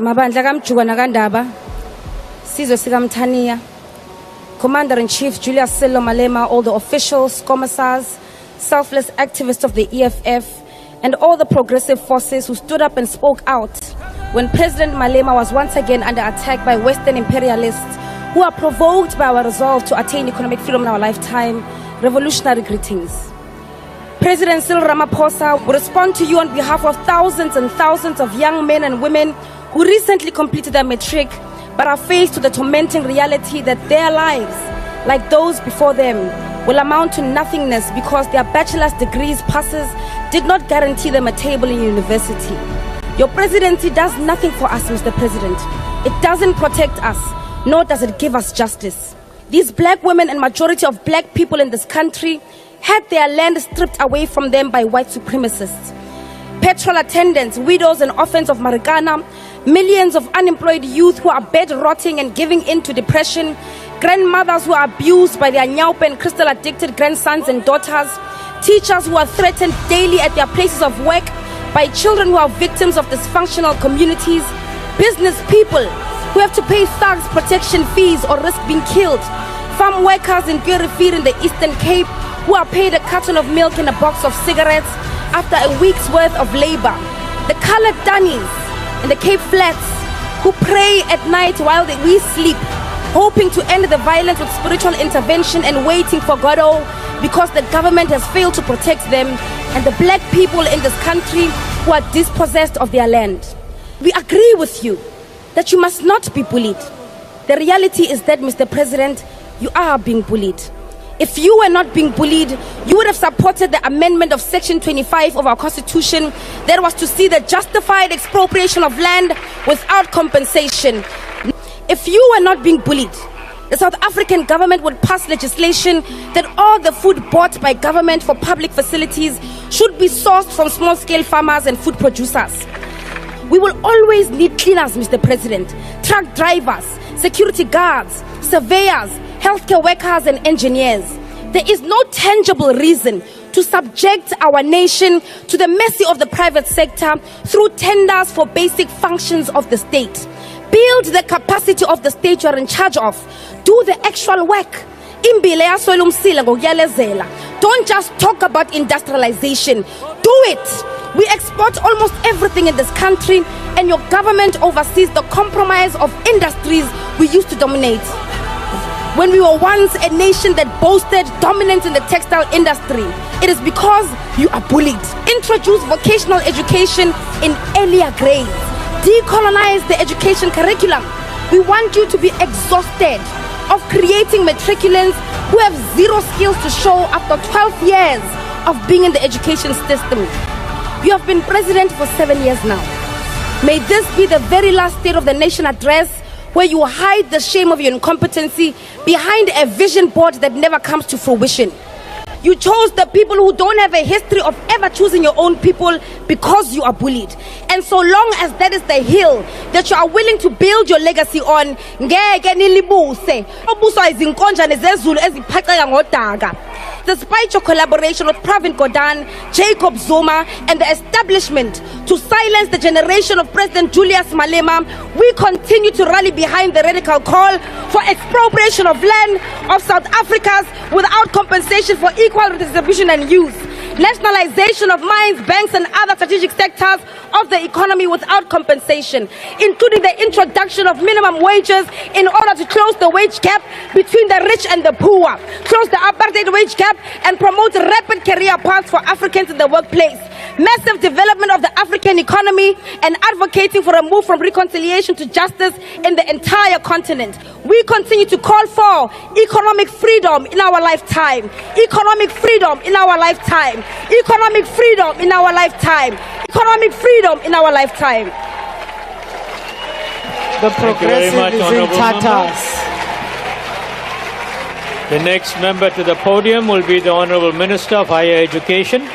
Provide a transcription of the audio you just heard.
Mabandla kaMjuba naKaNdaba, Sizwe sikaMthaniya, Commander-in-Chief Julius Sello Malema, all the officials, commissars, selfless activists of the EFF, and all the progressive forces who stood up and spoke out when President Malema was once again under attack by Western imperialists who are provoked by our resolve to attain economic freedom in our lifetime. Revolutionary greetings. President Cyril Ramaphosa will respond to you on behalf of thousands and thousands of young men and women who recently completed their matric but are faced with the tormenting reality that their lives, like those before them, will amount to nothingness because their bachelor's degrees passes did not guarantee them a table in university. Your presidency does nothing for us, Mr. President. It doesn't protect us, nor does it give us justice. These black women and majority of black people in this country had their land stripped away from them by white supremacists. Petrol attendants, widows and orphans of Marikana, millions of unemployed youth who are bed-rotting and giving in to depression, grandmothers who are abused by their nyaupe and crystal-addicted grandsons and daughters, teachers who are threatened daily at their places of work by children who are victims of dysfunctional communities, business people who have to pay thugs protection fees or risk being killed, farm workers in Gurifir in the Eastern Cape who are paid a carton of milk and a box of cigarettes after a week's worth of labor, the colored Danis in the Cape Flats who pray at night while we sleep, hoping to end the violence with spiritual intervention and waiting for Godot because the government has failed to protect them, and the black people in this country who are dispossessed of their land. We agree with you that you must not be bullied. The reality is that, Mr. President, you are being bullied. If you were not being bullied, you would have supported the amendment of Section 25 of our Constitution that was to see the justified expropriation of land without compensation. If you were not being bullied, the South African government would pass legislation that all the food bought by government for public facilities should be sourced from small-scale farmers and food producers. We will always need cleaners, Mr. President, truck drivers, security guards, surveyors, healthcare workers and engineers. There is no tangible reason to subject our nation to the mercy of the private sector through tenders for basic functions of the state. Build the capacity of the state you are in charge of. Do the actual work. Don't just talk about industrialization. Do it. We export almost everything in this country, and your government oversees the compromise of industries we used to dominate. When we were once a nation that boasted dominance in the textile industry, it is because you are bullied. Introduce vocational education in earlier grades. Decolonize the education curriculum. We want you to be exhausted of creating matriculants who have zero skills to show after 12 years of being in the education system. You have been president for 7 years now. May this be the very last State of the Nation address where you hide the shame of your incompetency behind a vision board that never comes to fruition. You chose the people who don't have a history of ever choosing your own people because you are bullied. And so long as that is the hill that you are willing to build your legacy on, despite your collaboration with Pravin Gordhan, Jacob Zuma, and the establishment to silence the generation of President Julius Malema, we continue to rally behind the radical call for expropriation of land of South Africa's without compensation for equal redistribution and use, nationalization of mines, banks, and other strategic sectors of the economy without compensation, including the introduction of minimum wages in order to close the wage gap between the rich and the poor, close the apartheid wage gap, and promote rapid career paths for Africans in the workplace, massive development of the African economy, and advocating for a move from reconciliation to justice in the entire continent. We continue to call for economic freedom in our lifetime, economic freedom in our lifetime, economic freedom in our lifetime, economic freedom in our lifetime. The progressive is in tatters. The next member to the podium will be the Honourable Minister of Higher Education.